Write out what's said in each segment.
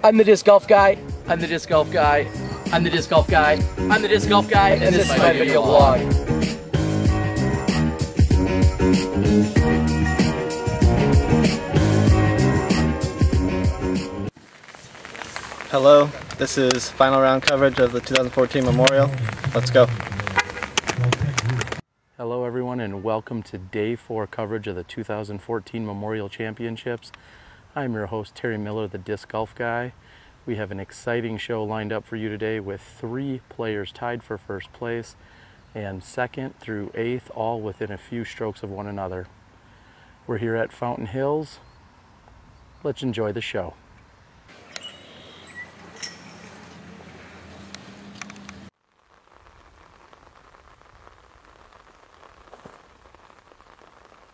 I'm the disc golf guy. I'm the disc golf guy. I'm the disc golf guy. I'm the disc golf guy. And this is my video vlog. Hello, this is final round coverage of the 2014 Memorial. Let's go. Hello everyone and welcome to day 4 coverage of the 2014 Memorial Championships. I'm your host Terry Miller, the disc golf guy. We have an exciting show lined up for you today with 3 players tied for first place and 2nd through 8th all within a few strokes of one another. We're here at Fountain Hills. Let's enjoy the show.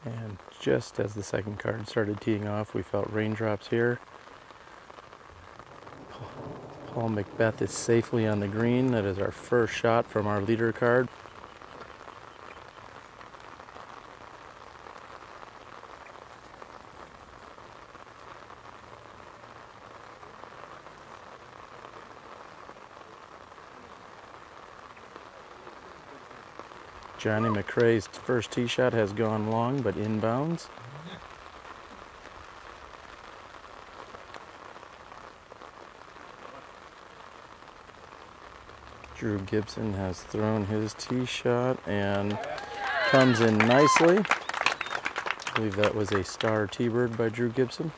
And just as the second card started teeing off, we felt raindrops here. Paul McBeth is safely on the green. That is our first shot from our leader card. JohnE McCray's first tee shot has gone long, but inbounds. Drew Gibson has thrown his tee shot and comes in nicely. I believe that was a star T-bird by Drew Gibson.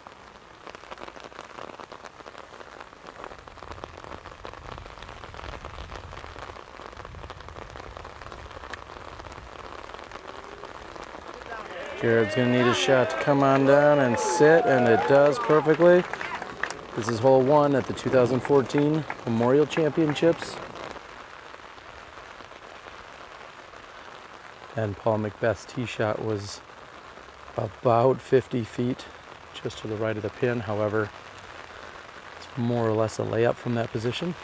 Jared's going to need a shot to come on down and sit, and it does perfectly. This is hole 1 at the 2014 Memorial Championships. And Paul McBeth's tee shot was about 50 feet just to the right of the pin. However, it's more or less a layup from that position.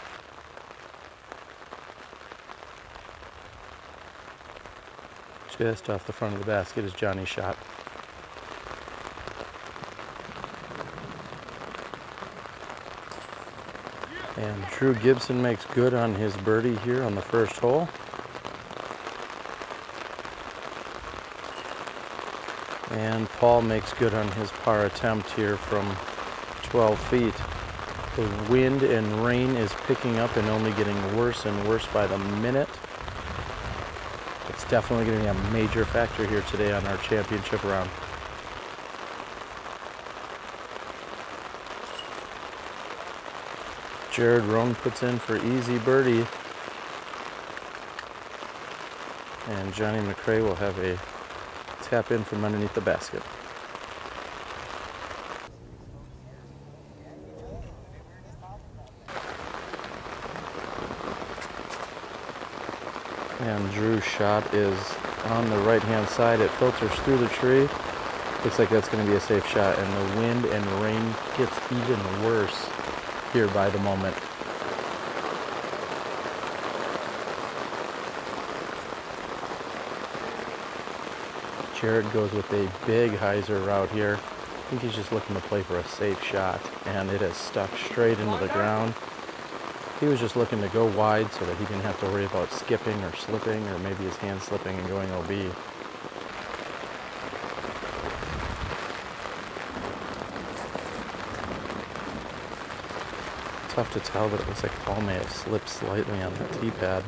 Just off the front of the basket is Johnny's shot. And Drew Gibson makes good on his birdie here on the first hole. And Paul makes good on his par attempt here from 12 feet. The wind and rain is picking up and only getting worse and worse by the minute. It's definitely going to be a major factor here today on our championship round. Roan puts in for easy birdie. And JohnE McCray will have a tap in from underneath the basket. And Drew's shot is on the right hand side. It filters through the tree. Looks like that's going to be a safe shot, and the wind and rain gets even worse here by the moment. Jared goes with a big hyzer route here. I think he's just looking to play for a safe shot, and it is stuck straight into the ground. He was just looking to go wide so that he didn't have to worry about skipping or slipping, or maybe his hand slipping and going OB. Tough to tell, but it looks like Paul may have slipped slightly on the tee pad.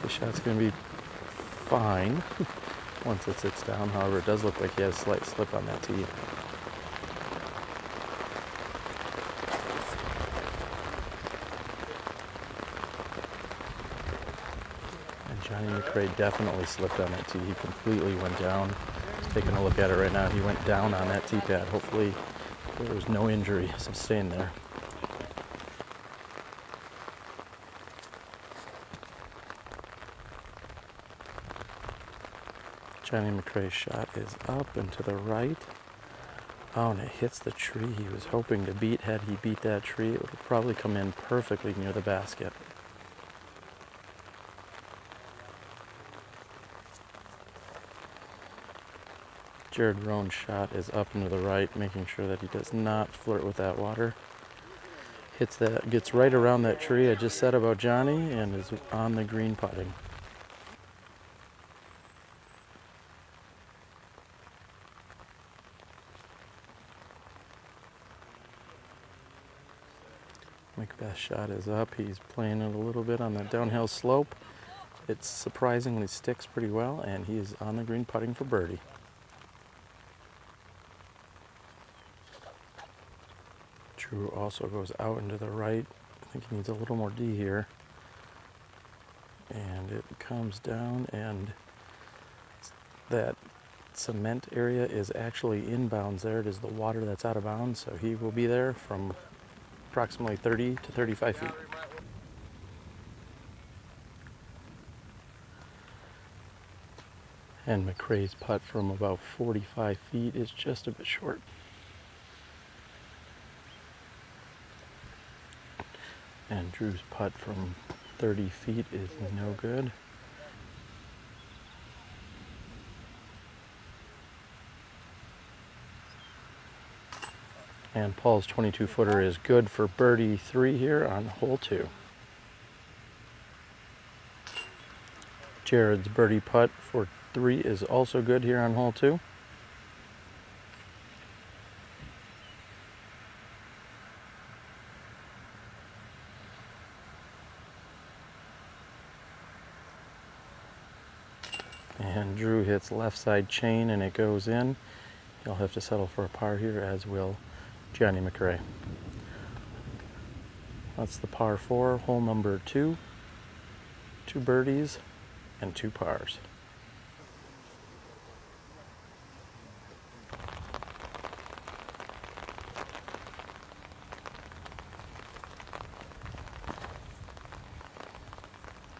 The shot's going to be fine once it sits down. However, it does look like he has a slight slip on that tee. And JohnE McCray definitely slipped on that tee. He completely went down. He's taking a look at it right now. He went down on that tee pad. Hopefully there was no injury sustained there. JohnE McCray's shot is up and to the right. Oh, and it hits the tree he was hoping to beat. Had he beat that tree, it would probably come in perfectly near the basket. Roan's shot is up and to the right, making sure that he does not flirt with that water. Gets right around that tree I just said about Johnny and is on the green putting. McBeth's shot is up. He's playing it a little bit on that downhill slope. It surprisingly sticks pretty well, and he is on the green putting for birdie. Drew also goes out into the right. I think he needs a little more D here. And it comes down, and that cement area is actually inbounds there. It is the water that's out of bounds, so he will be there from approximately 30 to 35 feet. And McCray's putt from about 45 feet is just a bit short. And Drew's putt from 30 feet is no good. And Paul's 22-footer is good for birdie 3 here on hole 2. Jared's birdie putt for 3 is also good here on hole 2. And Drew hits left side chain and it goes in. He'll have to settle for a par here, as will JohnE McCray. That's the par 4, hole number 2. 2 birdies and 2 pars.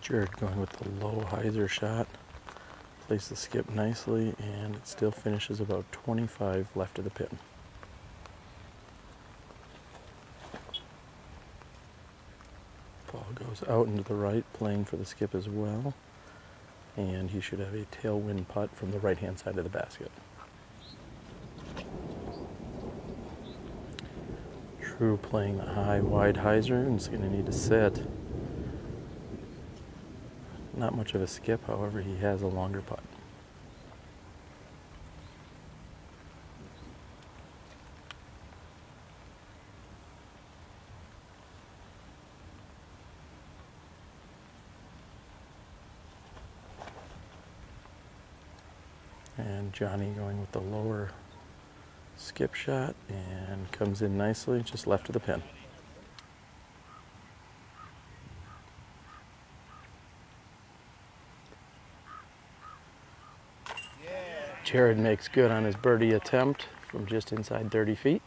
Jared going with the low hyzer shot. Plays the skip nicely, and it still finishes about 25 left of the pin. Paul goes out into the right, playing for the skip as well, and he should have a tailwind putt from the right-hand side of the basket. Drew playing the high, wide hyzer, and is going to need to sit. Not much of a skip, however, he has a longer putt. And Johnny going with the lower skip shot and comes in nicely, just left of the pin. Jared makes good on his birdie attempt from just inside 30 feet.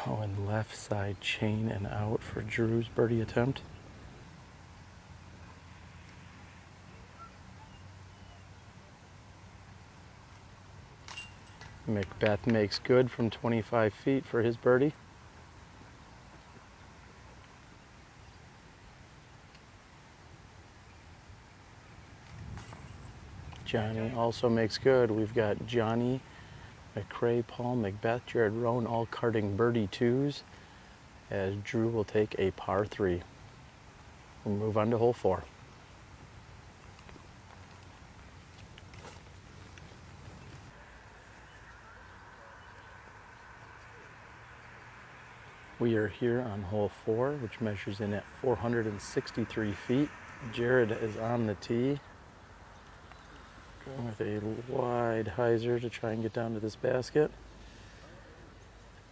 Oh, and left side chain and out for Drew's birdie attempt. McBeth makes good from 25 feet for his birdie. Johnny also makes good. We've got JohnE McCray, Paul, McBeth, Jared, Roan all carding birdie 2s, as Drew will take a par 3. We'll move on to hole 4. We are here on hole 4, which measures in at 463 feet. Jared is on the tee, with a wide hyzer to try and get down to this basket.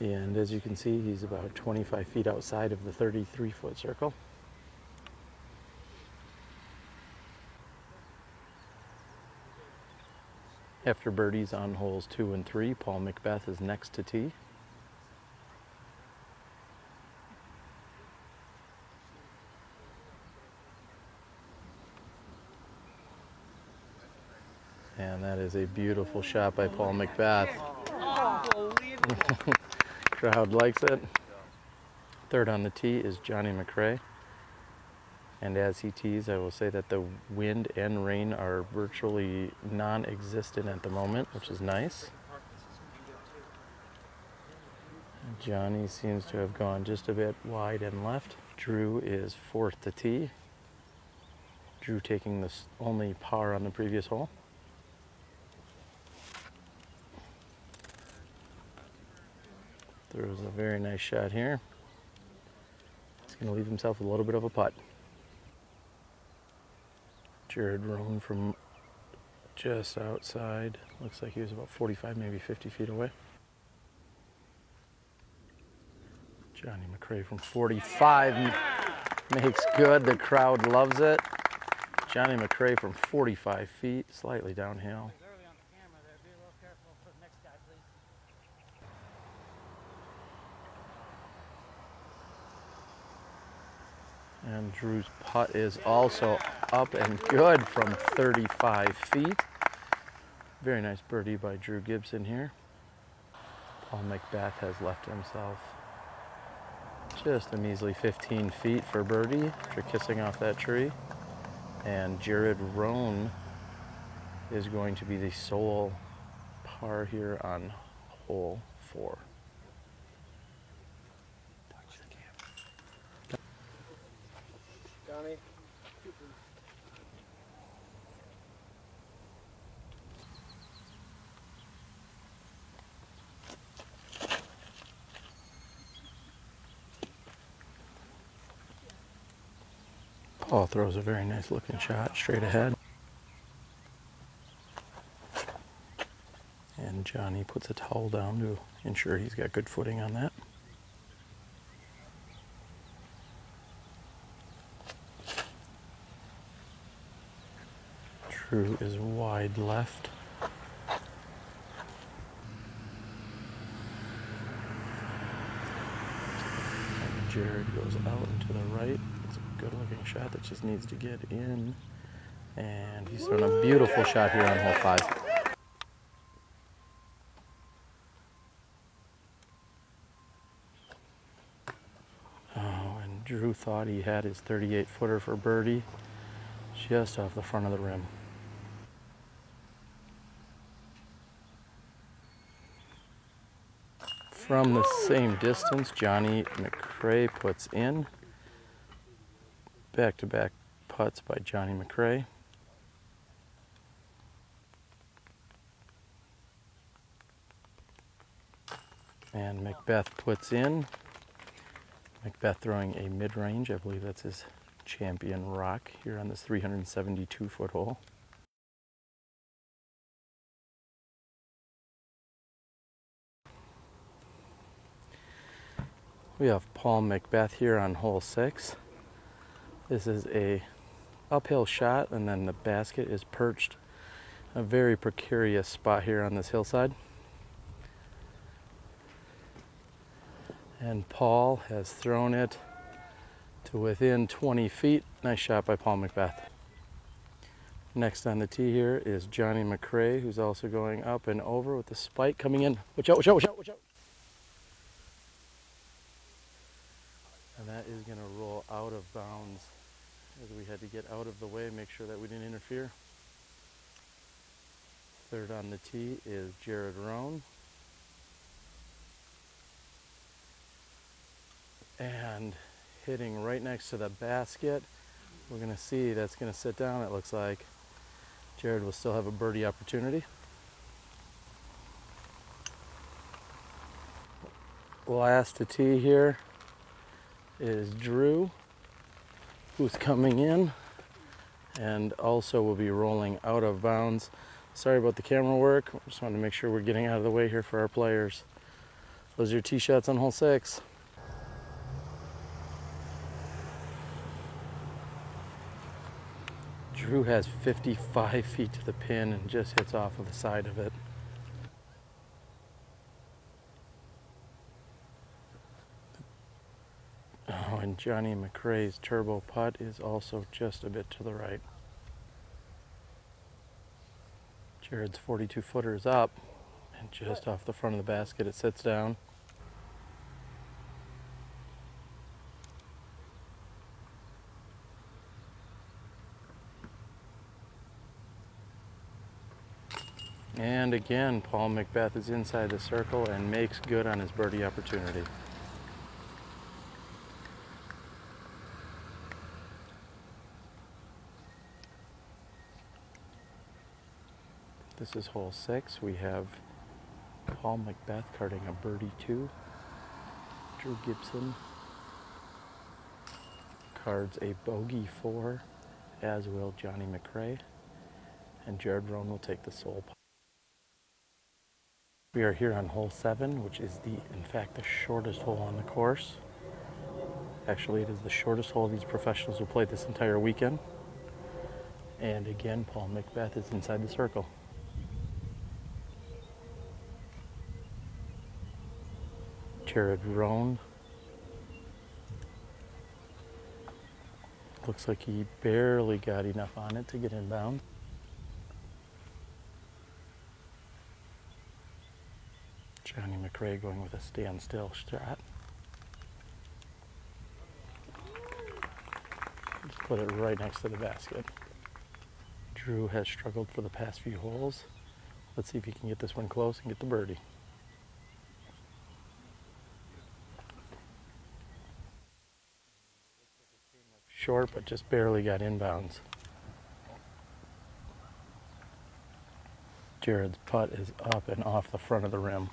And as you can see, he's about 25 feet outside of the 33-foot circle. After birdies on holes 2 and 3, Paul McBeth is next to tee. And that is a beautiful shot by Paul McBeth. Crowd likes it. Third on the tee is JohnE McCray. And as he tees, I will say that the wind and rain are virtually non-existent at the moment, which is nice. Johnny seems to have gone just a bit wide and left. Drew is fourth to tee. Drew taking the only par on the previous hole. Throws a very nice shot here. He's going to leave himself a little bit of a putt. Roan from just outside. Looks like he was about 45, maybe 50 feet away. JohnE McCray from 45 makes good. The crowd loves it. JohnE McCray from 45 feet, slightly downhill. And Drew's putt is also up and good from 35 feet. Very nice birdie by Drew Gibson here. Paul McBeth has left himself just a measly 15 feet for birdie after kissing off that tree. And Roan is going to be the sole par here on hole 4. Johnny. Paul throws a very nice looking shot straight ahead. And Johnny puts a towel down to ensure he's got good footing on that. Drew is wide left. And Jared goes out and to the right. It's a good looking shot that just needs to get in. And he's throwing a beautiful shot here on hole 5. Oh, and Drew thought he had his 38 footer for birdie just off the front of the rim. From the same distance, JohnE McCray puts in. Back-to-back putts by JohnE McCray. And McBeth puts in. McBeth throwing a mid-range. I believe that's his champion rock here on this 372-foot hole. We have Paul McBeth here on hole 6. This is a uphill shot, and then the basket is perched in a very precarious spot here on this hillside. And Paul has thrown it to within 20 feet. Nice shot by Paul McBeth. Next on the tee here is JohnE McCray, who's also going up and over with the spike coming in. Watch out, watch out, watch out, watch out. And that is going to roll out of bounds as we had to get out of the way, make sure that we didn't interfere. Third on the tee is Roan. And hitting right next to the basket. We're going to see that's going to sit down, it looks like. Jared will still have a birdie opportunity. Last to tee here is Drew, who's coming in and also will be rolling out of bounds. Sorry about the camera work. Just wanted to make sure we're getting out of the way here for our players. Those are your tee shots on hole 6. Drew has 55 feet to the pin and just hits off of the side of it. Oh, and JohnE McCray's turbo putt is also just a bit to the right. Jared's 42 footer is up, and just off the front of the basket it sits down. And again, Paul McBeth is inside the circle and makes good on his birdie opportunity. This is hole 6. We have Paul McBeth carding a birdie 2. Drew Gibson cards a bogey 4, as will JohnE McCray. And Roan will take the sole putt. We are here on hole 7, which is in fact the shortest hole on the course. Actually, it is the shortest hole these professionals will play this entire weekend. And again, Paul McBeth is inside the circle. Roan. Looks like he barely got enough on it to get inbound. JohnE McCray going with a standstill shot. Just put it right next to the basket. Drew has struggled for the past few holes. Let's see if he can get this one close and get the birdie. Short, but just barely got inbounds. Jared's putt is up and off the front of the rim.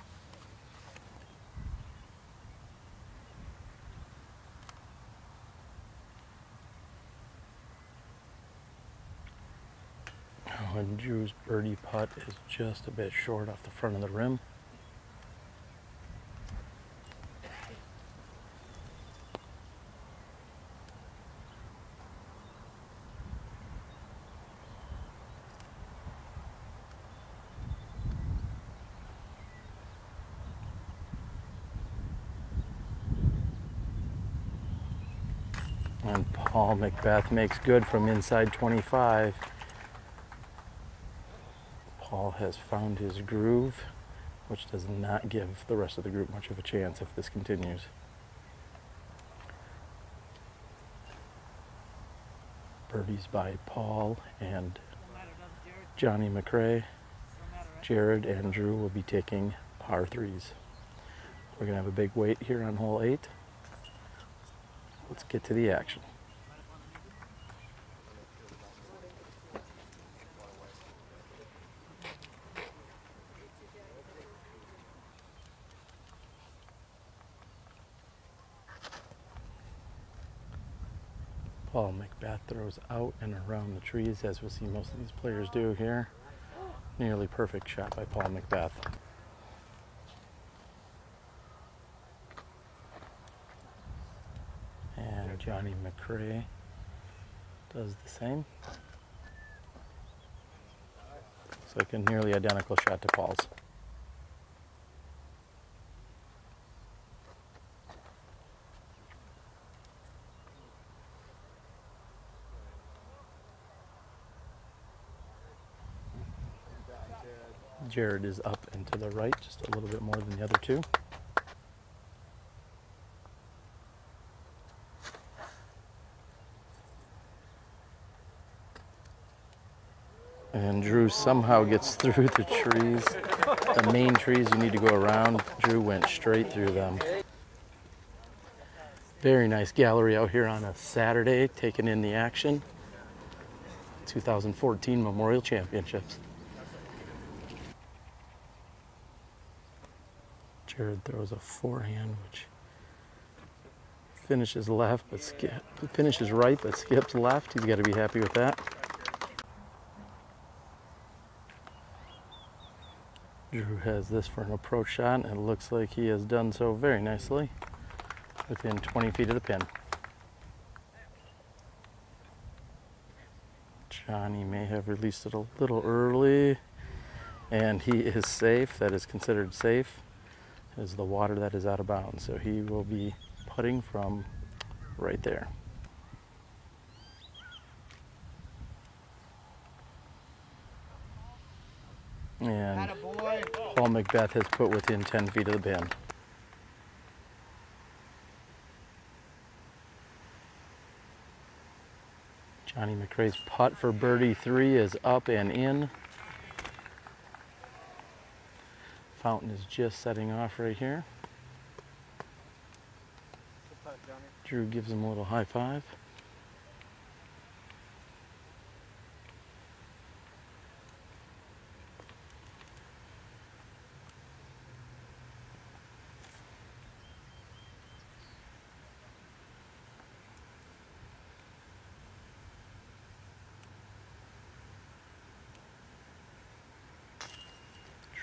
Oh, and Drew's birdie putt is just a bit short off the front of the rim. And Paul McBeth makes good from inside 25. Paul has found his groove, which does not give the rest of the group much of a chance if this continues. Birdies by Paul and JohnE McCray. Jared and Drew will be taking par 3s. We're going to have a big wait here on hole 8. Let's get to the action. Paul McBeth throws out and around the trees, as we'll see most of these players do here. Nearly perfect shot by Paul McBeth. And JohnE McCray does the same. Looks like a nearly identical shot to Paul's. Jared is up and to the right, just a little bit more than the other two. And Drew somehow gets through the trees. The main trees you need to go around. Drew went straight through them. Very nice gallery out here on a Saturday, taking in the action. 2014 Memorial Championships. Jared throws a forehand, which finishes left, but finishes right, but skips left. He's got to be happy with that. Drew has this for an approach shot, and it looks like he has done so very nicely within 20 feet of the pin. Johnny may have released it a little early, and he is safe. That is considered safe. It is the water that is out of bounds, so he will be putting from right there. And Paul McBeth has put within 10 feet of the pin. JohnE McCray's putt for birdie 3 is up and in. Fountain is just setting off right here. Drew gives him a little high five.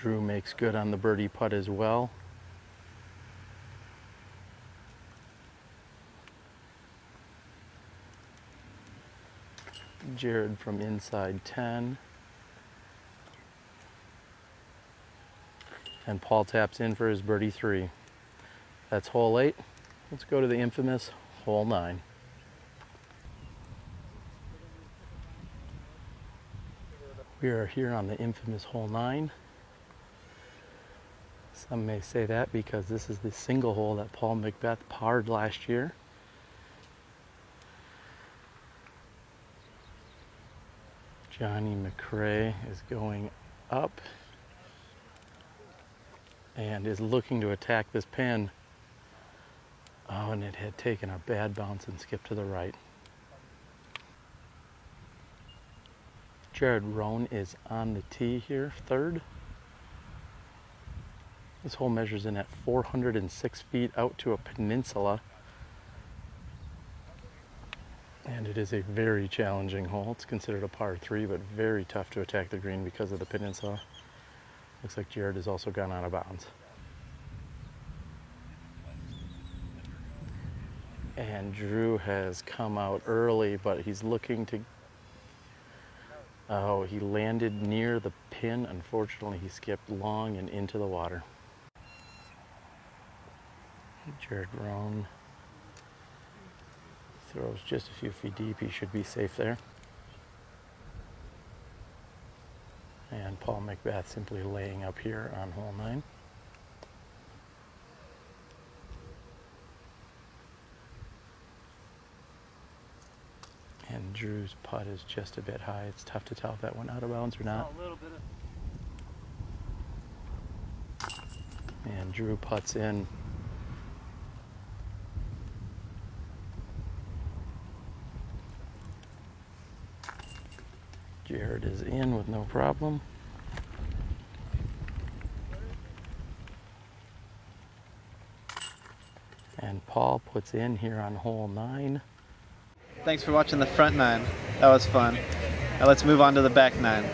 Drew makes good on the birdie putt as well. Jared from inside 10. And Paul taps in for his birdie 3. That's hole 8. Let's go to the infamous hole 9. We are here on the infamous hole 9. Some may say that because this is the single hole that Paul McBeth parred last year. JohnE McCray is going up and is looking to attack this pin. Oh, and it had taken a bad bounce and skipped to the right. Roan is on the tee here, 3rd. This hole measures in at 406 feet out to a peninsula. And it is a very challenging hole. It's considered a par 3, but very tough to attack the green because of the peninsula. Looks like Jared has also gone out of bounds. And Drew has come out early, but he's looking to... Oh, he landed near the pin. Unfortunately, he skipped long and into the water. Roan throws just a few feet deep. He should be safe there. And Paul McBeth simply laying up here on hole 9. And Drew's putt is just a bit high. It's tough to tell if that went out of bounds or not. A little bit of... And Drew putts in. Jared is in with no problem. And Paul puts in here on hole 9. Thanks for watching the front 9. That was fun. Now let's move on to the back 9.